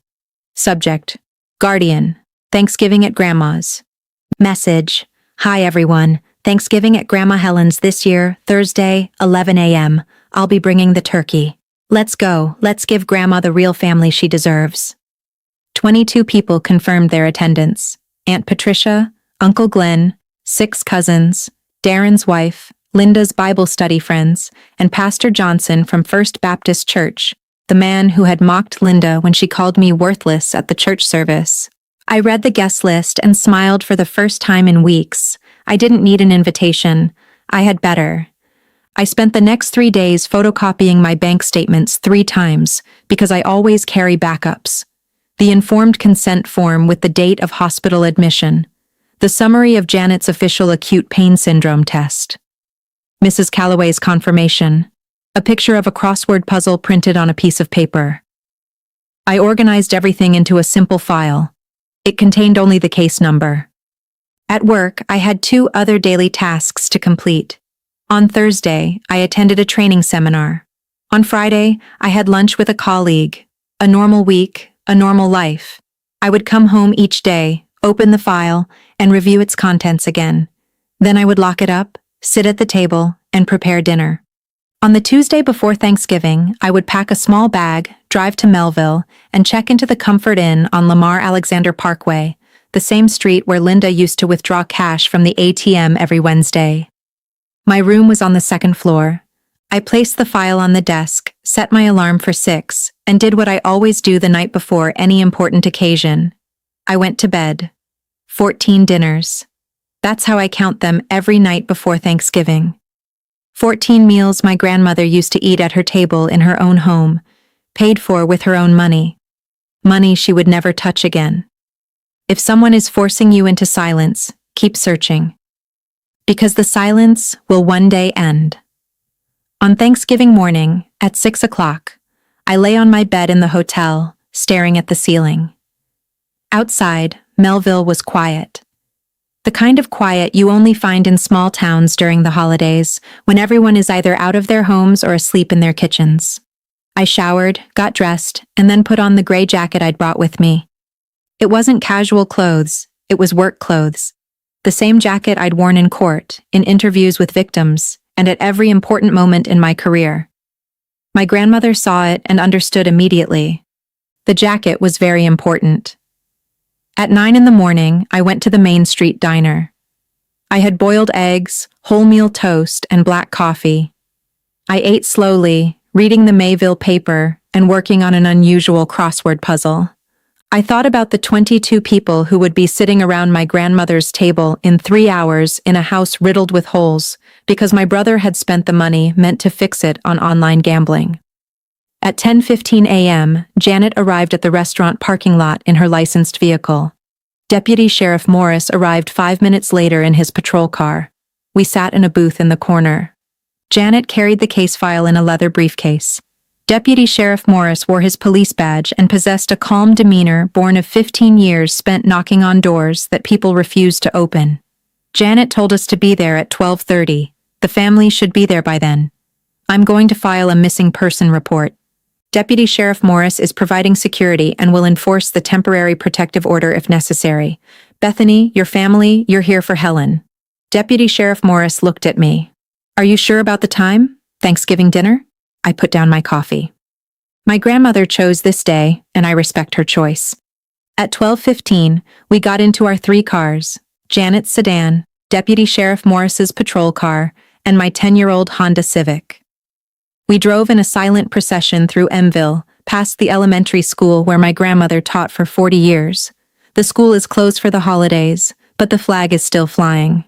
Subject: Guardian, Thanksgiving at Grandma's. Message: Hi everyone, Thanksgiving at Grandma Helen's this year, Thursday, 11 a.m. I'll be bringing the turkey. Let's go, let's give Grandma the real family she deserves. 22 people confirmed their attendance. Aunt Patricia, Uncle Glenn, 6 cousins, Darren's wife, Linda's Bible study friends, and Pastor Johnson from First Baptist Church, the man who had mocked Linda when she called me worthless at the church service. I read the guest list and smiled for the first time in weeks. I didn't need an invitation. I had better. I spent the next 3 days photocopying my bank statements 3 times because I always carry backups. The informed consent form with the date of hospital admission. The summary of Janet's official acute pain syndrome test. Mrs. Calloway's confirmation. A picture of a crossword puzzle printed on a piece of paper. I organized everything into a simple file. It contained only the case number. At work, I had 2 other daily tasks to complete. On Thursday, I attended a training seminar. On Friday, I had lunch with a colleague. A normal week, a normal life. I would come home each day, open the file, and review its contents again. Then I would lock it up, sit at the table, and prepare dinner. On the Tuesday before Thanksgiving, I would pack a small bag, drive to Melville, and check into the Comfort Inn on Lamar Alexander Parkway, the same street where Linda used to withdraw cash from the ATM every Wednesday. My room was on the 2nd floor. I placed the file on the desk, set my alarm for 6, and did what I always do the night before any important occasion. I went to bed. 14 dinners. That's how I count them every night before Thanksgiving. 14 meals my grandmother used to eat at her table in her own home, paid for with her own money. Money she would never touch again. If someone is forcing you into silence, keep searching. Because the silence will one day end. On Thanksgiving morning, at 6 o'clock, I lay on my bed in the hotel, staring at the ceiling. Outside, Melville was quiet. The kind of quiet you only find in small towns during the holidays, when everyone is either out of their homes or asleep in their kitchens. I showered, got dressed, and then put on the gray jacket I'd brought with me. It wasn't casual clothes, it was work clothes. The same jacket I'd worn in court, in interviews with victims, and at every important moment in my career. My grandmother saw it and understood immediately. The jacket was very important. At 9 in the morning, I went to the Main Street diner. I had boiled eggs, wholemeal toast, and black coffee. I ate slowly, reading the Mayville paper and working on an unusual crossword puzzle. I thought about the 22 people who would be sitting around my grandmother's table in 3 hours in a house riddled with holes because my brother had spent the money meant to fix it on online gambling. At 10:15 a.m., Janet arrived at the restaurant parking lot in her licensed vehicle. Deputy Sheriff Morris arrived 5 minutes later in his patrol car. We sat in a booth in the corner. Janet carried the case file in a leather briefcase. Deputy Sheriff Morris wore his police badge and possessed a calm demeanor born of 15 years spent knocking on doors that people refused to open. Janet told us to be there at 12:30. The family should be there by then. I'm going to file a missing person report. Deputy Sheriff Morris is providing security and will enforce the temporary protective order if necessary. Bethany, your family, you're here for Helen. Deputy Sheriff Morris looked at me. Are you sure about the time? Thanksgiving dinner? I put down my coffee. My grandmother chose this day, and I respect her choice. At 12:15, we got into our 3 cars, Janet's sedan, Deputy Sheriff Morris's patrol car, and my 10-year-old Honda Civic. We drove in a silent procession through Emville, past the elementary school where my grandmother taught for 40 years. The school is closed for the holidays, but the flag is still flying.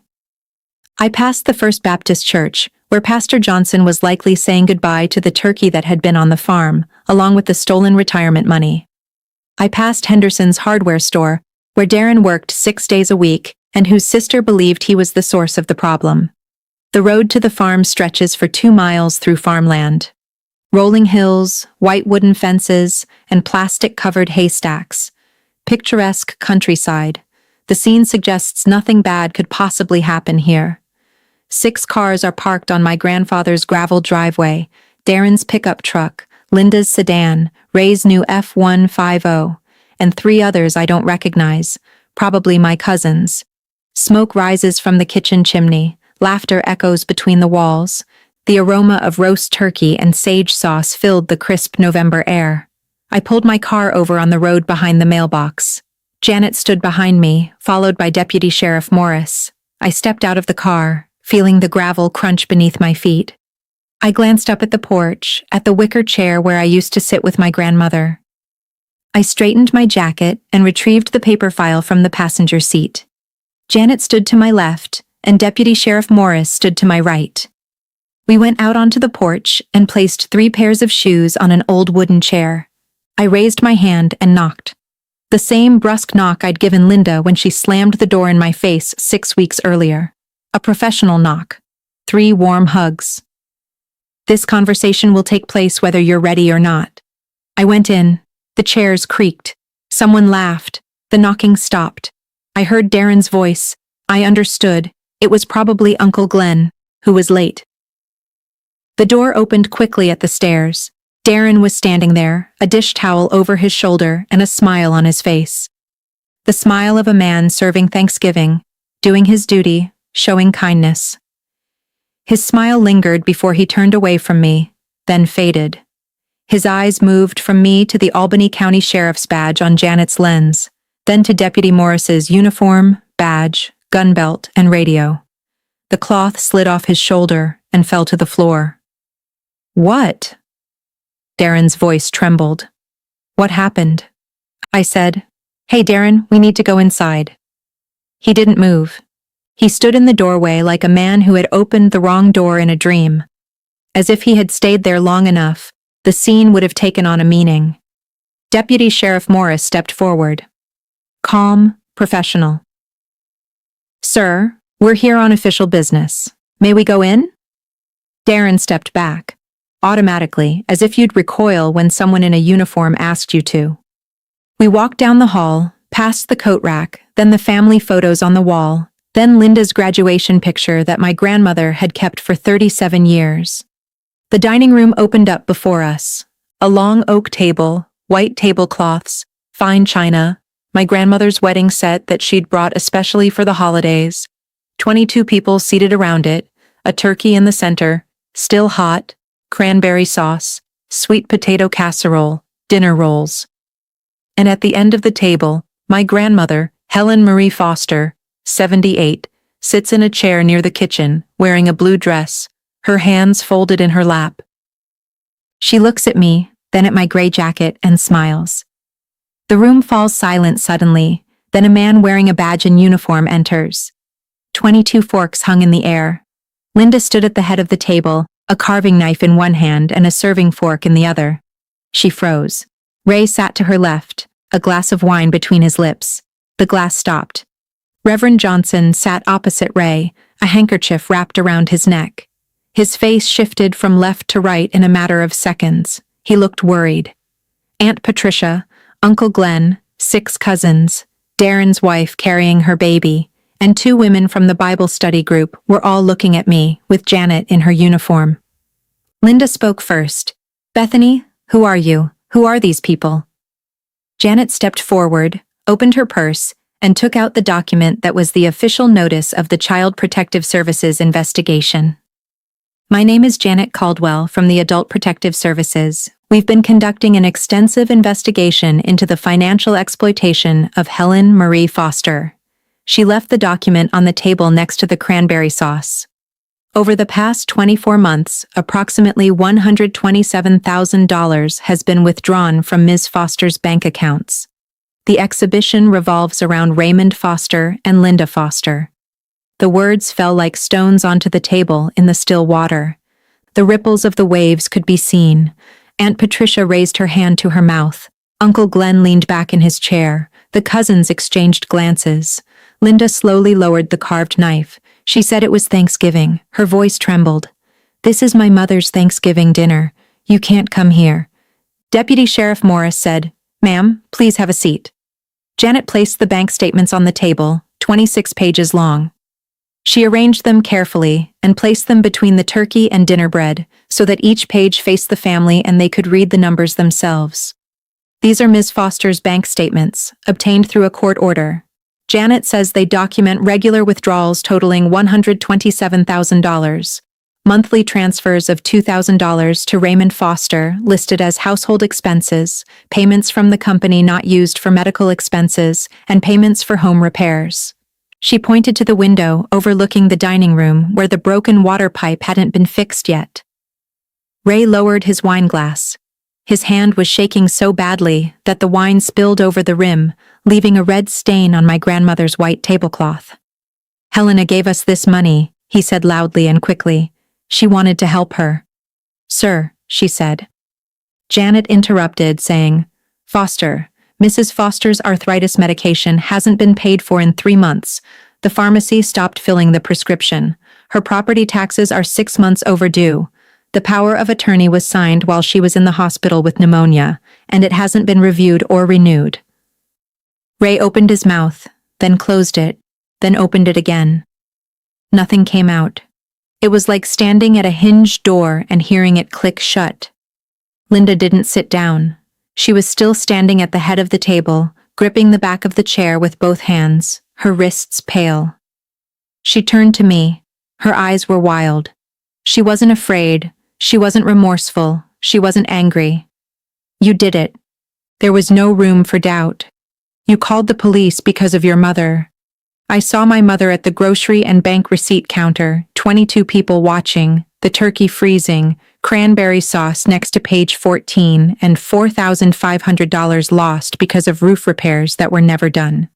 I passed the First Baptist Church, where Pastor Johnson was likely saying goodbye to the turkey that had been on the farm, along with the stolen retirement money. I passed Henderson's hardware store, where Darren worked 6 days a week, and whose sister believed he was the source of the problem. The road to the farm stretches for 2 miles through farmland. Rolling hills, white wooden fences, and plastic-covered haystacks. Picturesque countryside. The scene suggests nothing bad could possibly happen here. 6 cars are parked on my grandfather's gravel driveway, Darren's pickup truck, Linda's sedan, Ray's new F-150, and 3 others I don't recognize, probably my cousins. Smoke rises from the kitchen chimney. Laughter echoes between the walls. The aroma of roast turkey and sage sauce filled the crisp November air. I pulled my car over on the road behind the mailbox. Janet stood behind me, followed by Deputy Sheriff Morris. I stepped out of the car, feeling the gravel crunch beneath my feet. I glanced up at the porch, at the wicker chair where I used to sit with my grandmother. I straightened my jacket and retrieved the paper file from the passenger seat. Janet stood to my left, and Deputy Sheriff Morris stood to my right. We went out onto the porch and placed 3 pairs of shoes on an old wooden chair. I raised my hand and knocked. The same brusque knock I'd given Linda when she slammed the door in my face 6 weeks earlier. A professional knock. 3 warm hugs. This conversation will take place whether you're ready or not. I went in. The chairs creaked. Someone laughed. The knocking stopped. I heard Darren's voice. I understood. It was probably Uncle Glenn, who was late. The door opened quickly at the stairs. Darren was standing there, a dish towel over his shoulder and a smile on his face. The smile of a man serving Thanksgiving, doing his duty, showing kindness. His smile lingered before he turned away from me, then faded. His eyes moved from me to the Albany County Sheriff's badge on Janet's lens, then to Deputy Morris's uniform, badge, gun belt, and radio. The cloth slid off his shoulder and fell to the floor. What? Darren's voice trembled. What happened? I said, Hey Darren, we need to go inside. He didn't move. He stood in the doorway like a man who had opened the wrong door in a dream. As if he had stayed there long enough, the scene would have taken on a meaning. Deputy Sheriff Morris stepped forward. Calm, professional. Sir, we're here on official business. May we go in? Darren stepped back, automatically, as if you'd recoil when someone in a uniform asked you to. We walked down the hall, past the coat rack, then the family photos on the wall, then Linda's graduation picture that my grandmother had kept for 37 years. The dining room opened up before us. A long oak table, white tablecloths, fine china, my grandmother's wedding set that she'd brought especially for the holidays, 22 people seated around it, a turkey in the center, still hot, cranberry sauce, sweet potato casserole, dinner rolls. And at the end of the table, my grandmother, Helen Marie Foster, 78, sits in a chair near the kitchen, wearing a blue dress, her hands folded in her lap. She looks at me, then at my gray jacket, and smiles. The room falls silent suddenly, then a man wearing a badge and uniform enters. 22 forks hung in the air. Linda stood at the head of the table, a carving knife in one hand and a serving fork in the other. She froze. Ray sat to her left, a glass of wine between his lips. The glass stopped. Reverend Johnson sat opposite Ray, a handkerchief wrapped around his neck. His face shifted from left to right in a matter of seconds. He looked worried. Aunt Patricia, Uncle Glenn, 6 cousins, Darren's wife carrying her baby, and 2 women from the Bible study group were all looking at me, with Janet in her uniform. Linda spoke first. Bethany, who are you? Who are these people? Janet stepped forward, opened her purse, and took out the document that was the official notice of the Child Protective Services investigation. My name is Janet Caldwell from the Adult Protective Services. We've been conducting an extensive investigation into the financial exploitation of Helen Marie Foster. She left the document on the table next to the cranberry sauce. Over the past 24 months, approximately $127,000 has been withdrawn from Ms. Foster's bank accounts. The exhibition revolves around Raymond Foster and Linda Foster. The words fell like stones onto the table in the still water. The ripples of the waves could be seen. Aunt Patricia raised her hand to her mouth. Uncle Glenn leaned back in his chair. The cousins exchanged glances. Linda slowly lowered the carved knife. She said it was Thanksgiving. Her voice trembled. This is my mother's Thanksgiving dinner. You can't come here. Deputy Sheriff Morris said, Ma'am, please have a seat. Janet placed the bank statements on the table, 26 pages long. She arranged them carefully and placed them between the turkey and dinner bread so that each page faced the family and they could read the numbers themselves. These are Ms. Foster's bank statements, obtained through a court order. Janet says they document regular withdrawals totaling $127,000, monthly transfers of $2,000 to Raymond Foster listed as household expenses, payments from the company not used for medical expenses, and payments for home repairs. She pointed to the window overlooking the dining room where the broken water pipe hadn't been fixed yet. Ray lowered his wine glass. His hand was shaking so badly that the wine spilled over the rim, leaving a red stain on my grandmother's white tablecloth. Helena gave us this money, he said loudly and quickly. She wanted to help her. Sir, she said. Janet interrupted, saying, Foster, Mrs. Foster's arthritis medication hasn't been paid for in 3 months. The pharmacy stopped filling the prescription. Her property taxes are 6 months overdue. The power of attorney was signed while she was in the hospital with pneumonia, and it hasn't been reviewed or renewed. Ray opened his mouth, then closed it, then opened it again. Nothing came out. It was like standing at a hinged door and hearing it click shut. Linda didn't sit down. She was still standing at the head of the table, gripping the back of the chair with both hands, her wrists pale. She turned to me. Her eyes were wild. She wasn't afraid. She wasn't remorseful. She wasn't angry. You did it. There was no room for doubt. You called the police because of your mother. I saw my mother at the grocery and bank receipt counter, 22 people watching, the turkey freezing, cranberry sauce next to page 14, and $4,500 lost because of roof repairs that were never done.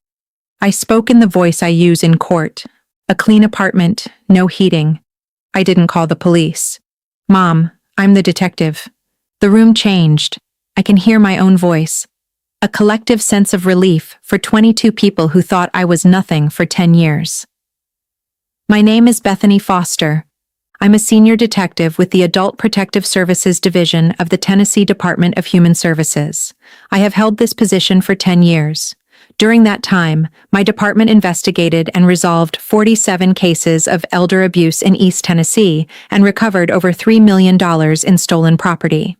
I spoke in the voice I use in court. A clean apartment, no heating. I didn't call the police. Mom, I'm the detective. The room changed. I can hear my own voice. A collective sense of relief for 22 people who thought I was nothing for 10 years. My name is Bethany Foster. I'm a senior detective with the Adult Protective Services Division of the Tennessee Department of Human Services. I have held this position for 10 years. During that time, my department investigated and resolved 47 cases of elder abuse in East Tennessee and recovered over $3 million in stolen property.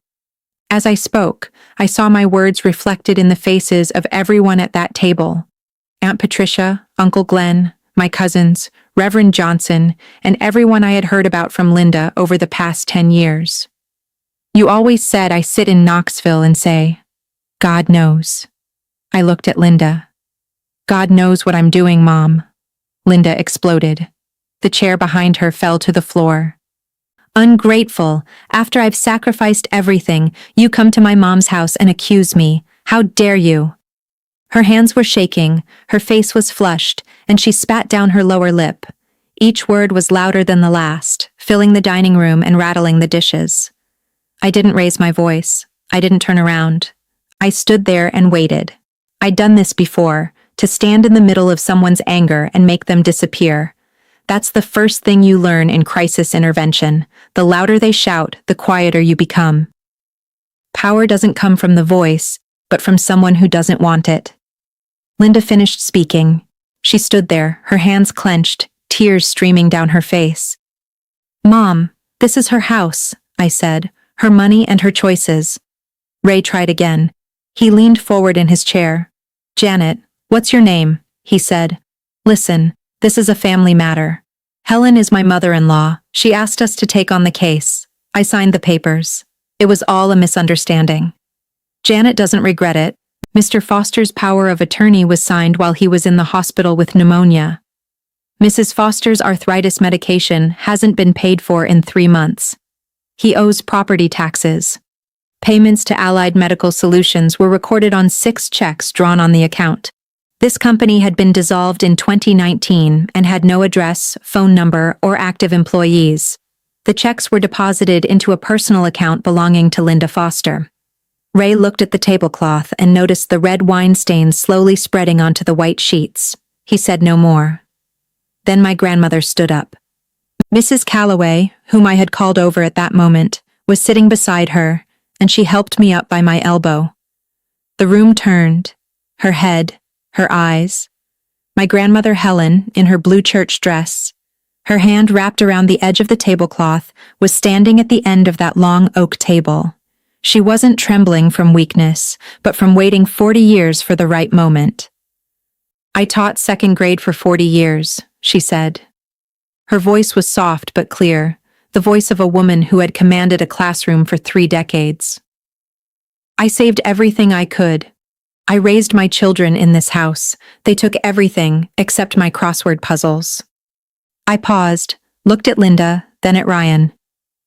As I spoke, I saw my words reflected in the faces of everyone at that table. Aunt Patricia, Uncle Glenn, my cousins, Reverend Johnson, and everyone I had heard about from Linda over the past 10 years. You always said I sit in Knoxville and say, God knows. I looked at Linda. God knows what I'm doing, Mom. Linda exploded. The chair behind her fell to the floor. Ungrateful. After I've sacrificed everything, you come to my mom's house and accuse me. How dare you? Her hands were shaking, her face was flushed, and she spat down her lower lip. Each word was louder than the last, filling the dining room and rattling the dishes. I didn't raise my voice. I didn't turn around. I stood there and waited. I'd done this before, to stand in the middle of someone's anger and make them disappear. That's the first thing you learn in crisis intervention. The louder they shout, the quieter you become. Power doesn't come from the voice, but from someone who doesn't want it. Linda finished speaking. She stood there, her hands clenched, tears streaming down her face. Mom, this is her house, I said, her money and her choices. Ray tried again. He leaned forward in his chair. Janet, what's your name? He said. Listen, this is a family matter. Helen is my mother-in-law. She asked us to take on the case. I signed the papers. It was all a misunderstanding. Janet doesn't regret it. Mr. Foster's power of attorney was signed while he was in the hospital with pneumonia. Mrs. Foster's arthritis medication hasn't been paid for in 3 months. He owes property taxes. Payments to Allied Medical Solutions were recorded on 6 checks drawn on the account. This company had been dissolved in 2019 and had no address, phone number, or active employees. The checks were deposited into a personal account belonging to Linda Foster. Ray looked at the tablecloth and noticed the red wine stains slowly spreading onto the white sheets. He said no more. Then my grandmother stood up. Mrs. Calloway, whom I had called over at that moment, was sitting beside her, and she helped me up by my elbow. The room turned, her head, her eyes. My grandmother Helen, in her blue church dress, her hand wrapped around the edge of the tablecloth, was standing at the end of that long oak table. She wasn't trembling from weakness, but from waiting 40 years for the right moment. I taught 2nd grade for 40 years, she said. Her voice was soft but clear, the voice of a woman who had commanded a classroom for 3 decades. I saved everything I could. I raised my children in this house. They took everything except my crossword puzzles. I paused, looked at Linda, then at Ryan.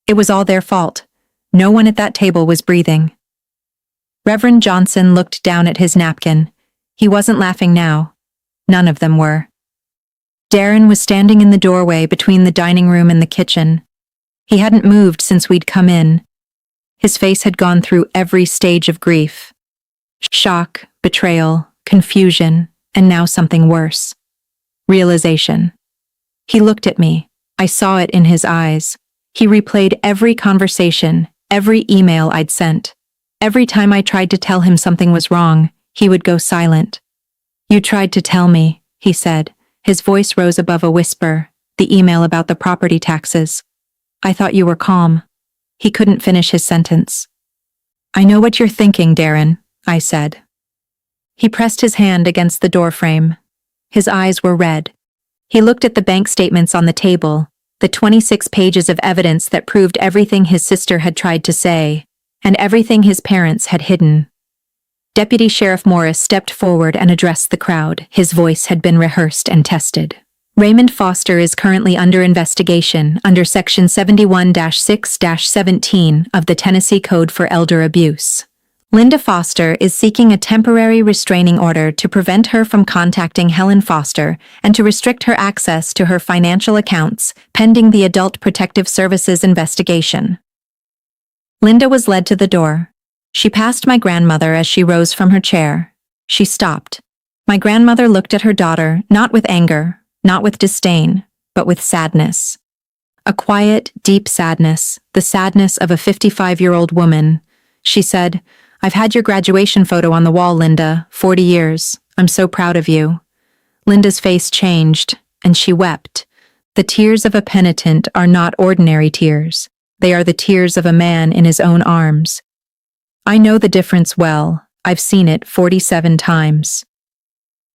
It was all their fault. No one at that table was breathing. Reverend Johnson looked down at his napkin. He wasn't laughing now. None of them were. Darren was standing in the doorway between the dining room and the kitchen. He hadn't moved since we'd come in. His face had gone through every stage of grief. Shock, betrayal, confusion, and now something worse. Realization. He looked at me. I saw it in his eyes. He replayed every conversation, every email I'd sent. Every time I tried to tell him something was wrong, he would go silent. You tried to tell me, he said. His voice rose above a whisper, the email about the property taxes. I thought you were calm. He couldn't finish his sentence. I know what you're thinking, Darren, I said. He pressed his hand against the doorframe. His eyes were red. He looked at the bank statements on the table, the 26 pages of evidence that proved everything his sister had tried to say, and everything his parents had hidden. Deputy Sheriff Morris stepped forward and addressed the crowd. His voice had been rehearsed and tested. Raymond Foster is currently under investigation under Section 71-6-17 of the Tennessee Code for Elder Abuse. Linda Foster is seeking a temporary restraining order to prevent her from contacting Helen Foster and to restrict her access to her financial accounts pending the Adult Protective Services investigation. Linda was led to the door. She passed my grandmother as she rose from her chair. She stopped. My grandmother looked at her daughter, not with anger, not with disdain, but with sadness. A quiet, deep sadness, the sadness of a 55-year-old woman. She said, "I've had your graduation photo on the wall, Linda, 40 years. I'm so proud of you." Linda's face changed, and she wept. The tears of a penitent are not ordinary tears. They are the tears of a man in his own arms. I know the difference well. I've seen it 47 times.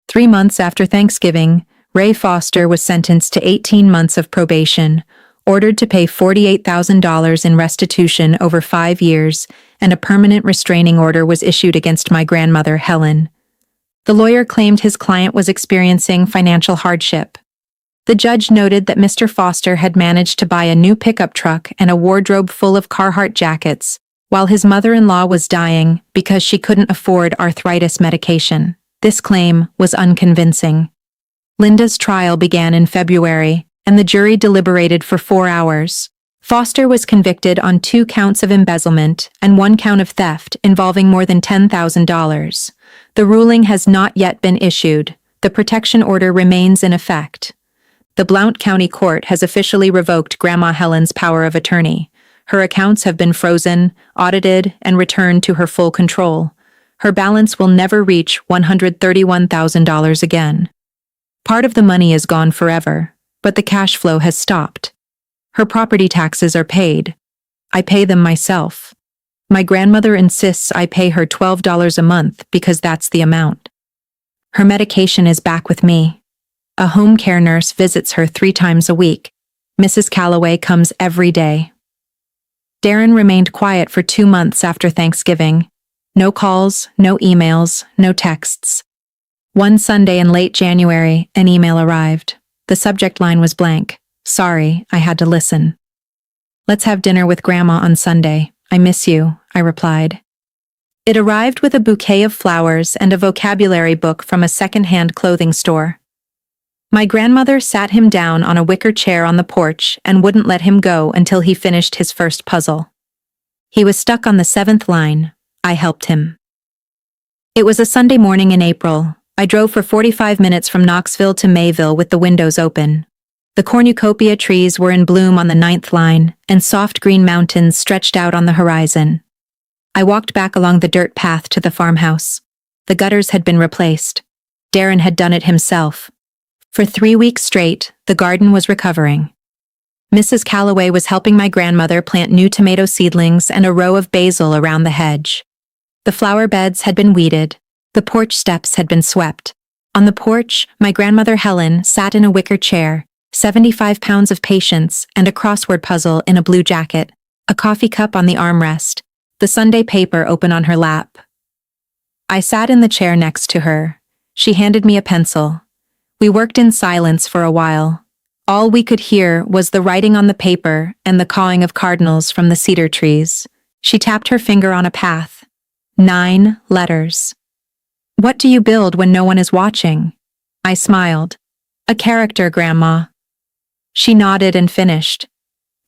3 months after Thanksgiving, Ray Foster was sentenced to 18 months of probation, ordered to pay $48,000 in restitution over 5 years, and a permanent restraining order was issued against my grandmother, Helen. The lawyer claimed his client was experiencing financial hardship. The judge noted that Mr. Foster had managed to buy a new pickup truck and a wardrobe full of Carhartt jackets, while his mother-in-law was dying because she couldn't afford arthritis medication. This claim was unconvincing. Linda's trial began in February, and the jury deliberated for 4 hours. Foster was convicted on 2 counts of embezzlement and 1 count of theft involving more than $10,000. The ruling has not yet been issued. The protection order remains in effect. The Blount County Court has officially revoked Grandma Helen's power of attorney. Her accounts have been frozen, audited, and returned to her full control. Her balance will never reach $131,000 again. Part of the money is gone forever, but the cash flow has stopped. Her property taxes are paid. I pay them myself. My grandmother insists I pay her $12 a month because that's the amount. Her medication is back with me. A home care nurse visits her 3 times a week. Mrs. Calloway comes every day. Darren remained quiet for 2 months after Thanksgiving. No calls, no emails, no texts. One Sunday in late January, an email arrived. The subject line was blank. "Sorry, I had to listen." "Let's have dinner with Grandma on Sunday. I miss you," I replied. It arrived with a bouquet of flowers and a vocabulary book from a second-hand clothing store. My grandmother sat him down on a wicker chair on the porch and wouldn't let him go until he finished his first puzzle. He was stuck on the 7th line. I helped him. It was a Sunday morning in April. I drove for 45 minutes from Knoxville to Mayville with the windows open. The cornucopia trees were in bloom on the 9th line, and soft green mountains stretched out on the horizon. I walked back along the dirt path to the farmhouse. The gutters had been replaced. Darren had done it himself. For 3 weeks straight, the garden was recovering. Mrs. Calloway was helping my grandmother plant new tomato seedlings and a row of basil around the hedge. The flower beds had been weeded. The porch steps had been swept. On the porch, my grandmother Helen sat in a wicker chair, 75 pounds of patience and a crossword puzzle in a blue jacket, a coffee cup on the armrest, the Sunday paper open on her lap. I sat in the chair next to her. She handed me a pencil. We worked in silence for a while. All we could hear was the writing on the paper and the cawing of cardinals from the cedar trees. She tapped her finger on a path. 9 letters. "What do you build when no one is watching?" I smiled. "A character, Grandma." She nodded and finished.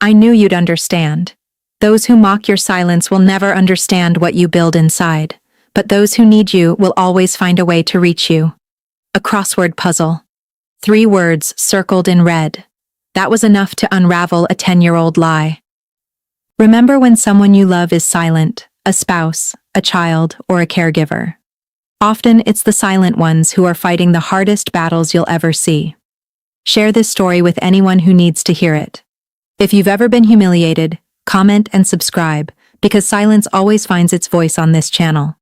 "I knew you'd understand. Those who mock your silence will never understand what you build inside, but those who need you will always find a way to reach you." A crossword puzzle. 3 words circled in red. That was enough to unravel a 10-year-old lie. Remember when someone you love is silent, a spouse, a child, or a caregiver. Often it's the silent ones who are fighting the hardest battles you'll ever see. Share this story with anyone who needs to hear it. If you've ever been humiliated, comment and subscribe, because silence always finds its voice on this channel.